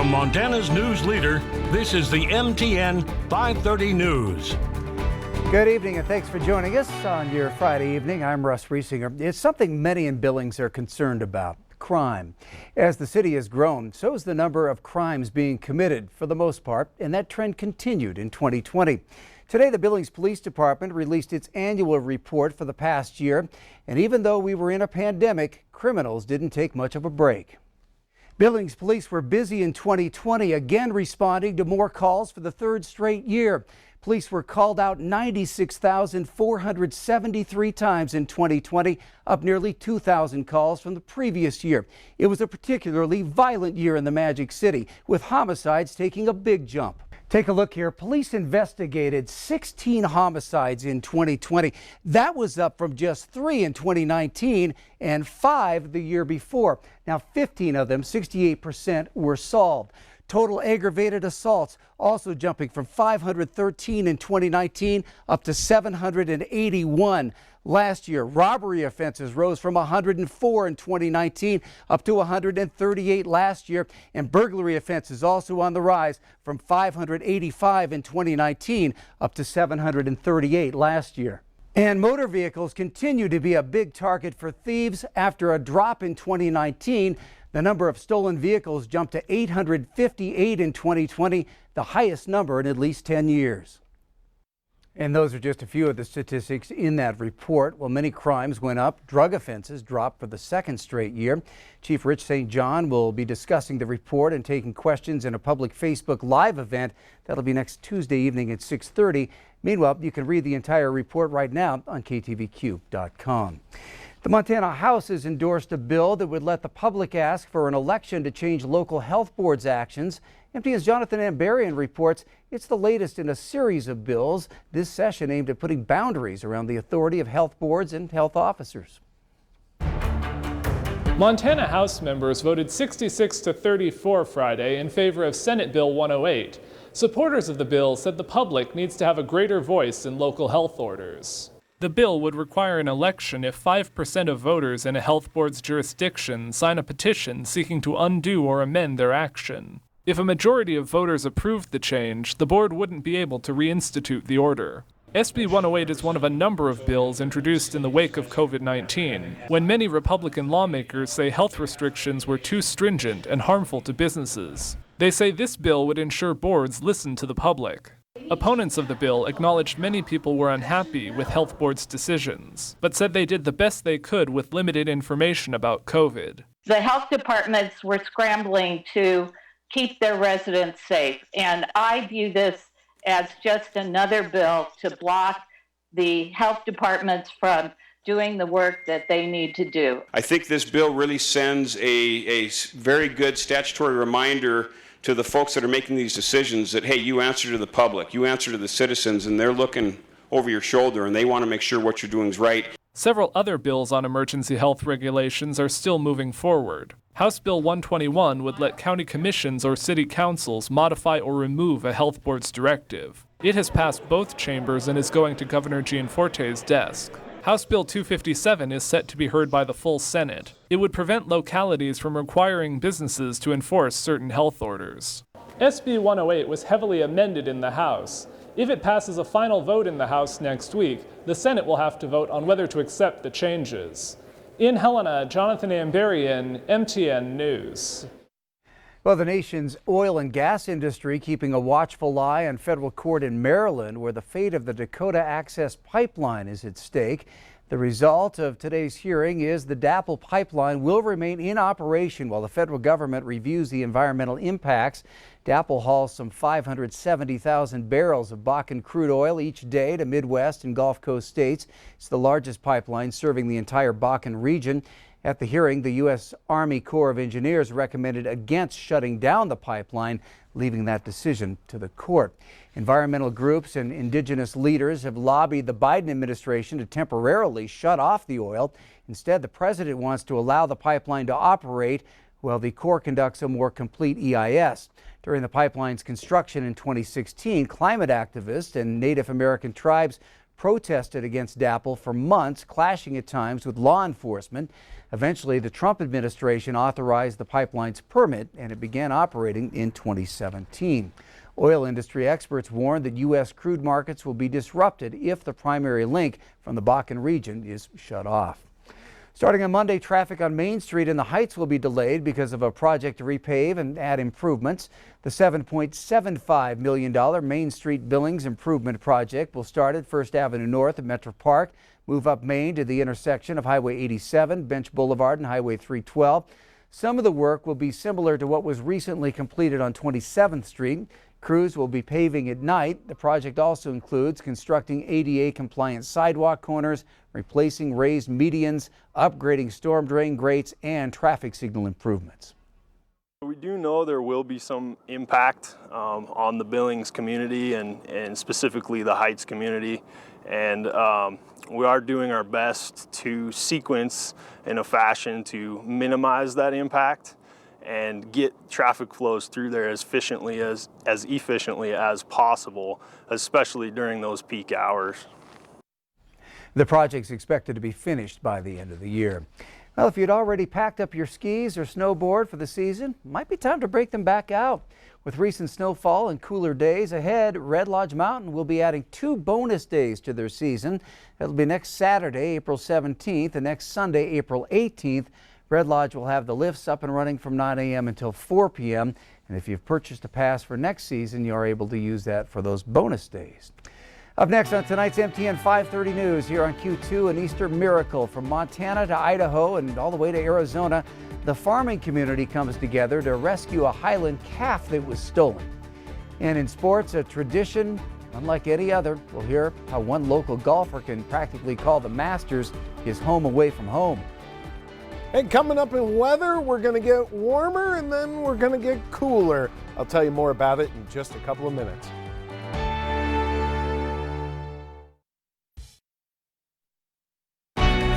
From Montana's news leader, this is the MTN 530 News. Good evening and thanks for joining us on your Friday evening. I'm Russ Riesinger. It's something many in Billings are concerned about: crime. As the city has grown, so has the number of crimes being committed for the most part, and that trend continued in 2020. Today, the Billings Police Department released its annual report for the past year, and even though we were in a pandemic, criminals didn't take much of a break. Billings police were busy in 2020, again responding to more calls for the third straight year. Police were called out 96,473 times in 2020, up nearly 2,000 calls from the previous year. It was a particularly violent year in the Magic City, with homicides taking a big jump. Take a look here. Police investigated 16 homicides in 2020. That was up from just 3 in 2019 and 5 the year before. Now, 15 of them, 68%, were solved. Total aggravated assaults also jumping from 513 in 2019 up to 781 last year. Robbery offenses rose from 104 in 2019 up to 138 last year. And burglary offenses also on the rise from 585 in 2019 up to 738 last year. And motor vehicles continue to be a big target for thieves. After a drop in 2019, the number of stolen vehicles jumped to 858 in 2020, the highest number in at least 10 years. And those are just a few of the statistics in that report. Well, many crimes went up. Drug offenses dropped for the second straight year. Chief Rich St. John will be discussing the report and taking questions in a public Facebook Live event. That'll be next Tuesday evening at 6:30. Meanwhile, you can read the entire report right now on ktvq.com. The Montana House has endorsed a bill that would let the public ask for an election to change local health boards' actions. MTN's Jonathan Ambarian reports it's the latest in a series of bills this session aimed at putting boundaries around the authority of health boards and health officers. Montana House members voted 66 to 34 Friday in favor of Senate Bill 108. Supporters of the bill said the public needs to have a greater voice in local health orders. The bill would require an election if 5% of voters in a health board's jurisdiction sign a petition seeking to undo or amend their action. If a majority of voters approved the change, the board wouldn't be able to reinstitute the order. SB 108 is one of a number of bills introduced in the wake of COVID-19, when many Republican lawmakers say health restrictions were too stringent and harmful to businesses. They say this bill would ensure boards listen to the public. Opponents of the bill acknowledged many people were unhappy with health boards' decisions, but said they did the best they could with limited information about COVID. The health departments were scrambling to keep their residents safe, and I view this as just another bill to block the health departments from doing the work that they need to do. I think this bill really sends a very good statutory reminder to the folks that are making these decisions that, hey, you answer to the public, you answer to the citizens, and they're looking over your shoulder and they want to make sure what you're doing is right. Several other bills on emergency health regulations are still moving forward. House Bill 121 would let county commissions or city councils modify or remove a health board's directive. It has passed both chambers and is going to Governor Gianforte's desk. House Bill 257 is set to be heard by the full Senate. It would prevent localities from requiring businesses to enforce certain health orders. SB 108 was heavily amended in the House. If it passes a final vote in the House next week, the Senate will have to vote on whether to accept the changes. In Helena, Jonathan Ambarian, MTN News. Well, the nation's oil and gas industry keeping a watchful eye on federal court in Maryland, where the fate of the Dakota Access Pipeline is at stake. The result of today's hearing is the DAPL pipeline will remain in operation while the federal government reviews the environmental impacts. DAPL hauls some 570,000 barrels of Bakken crude oil each day to Midwest and Gulf Coast states. It's the largest pipeline serving the entire Bakken region. At the hearing, the U.S. Army Corps of Engineers recommended against shutting down the pipeline, leaving that decision to the court. Environmental groups and indigenous leaders have lobbied the Biden administration to temporarily shut off the oil. Instead, the president wants to allow the pipeline to operate while the Corps conducts a more complete EIS. During the pipeline's construction in 2016, climate activists and Native American tribes protested against DAPL for months, clashing at times with law enforcement. Eventually, the Trump administration authorized the pipeline's permit, and it began operating in 2017. Oil industry experts warned that U.S. crude markets will be disrupted if the primary link from the Bakken region is shut off. Starting on Monday, traffic on Main Street in the Heights will be delayed because of a project to repave and add improvements. The $7.75 million Main Street Billings Improvement Project will start at First Avenue North at Metro Park, move up Main to the intersection of Highway 87, Bench Boulevard, and Highway 312. Some of the work will be similar to what was recently completed on 27th Street. Crews will be paving at night. The project also includes constructing ADA-compliant sidewalk corners, replacing raised medians, upgrading storm drain grates, and traffic signal improvements. We do know there will be some impact on the Billings community and specifically the Heights community. And we are doing our best to sequence in a fashion to minimize that impact and get traffic flows through there as efficiently as possible, especially during those peak hours. The project's expected to be finished by the end of the year. Well, if you'd already packed up your skis or snowboard for the season, it might be time to break them back out. With recent snowfall and cooler days ahead, Red Lodge Mountain will be adding 2 bonus days to their season. It'll be next Saturday, April 17th, and next Sunday, April 18th. Red Lodge will have the lifts up and running from 9 a.m. until 4 p.m. And if you've purchased a pass for next season, you are able to use that for those bonus days. Up next on tonight's MTN 530 News here on Q2, an Easter miracle from Montana to Idaho and all the way to Arizona. The farming community comes together to rescue a Highland calf that was stolen. And in sports, a tradition unlike any other. We'll hear how one local golfer can practically call the Masters his home away from home. And coming up in weather, we're going to get warmer and then we're going to get cooler. I'll tell you more about it in just a couple of minutes.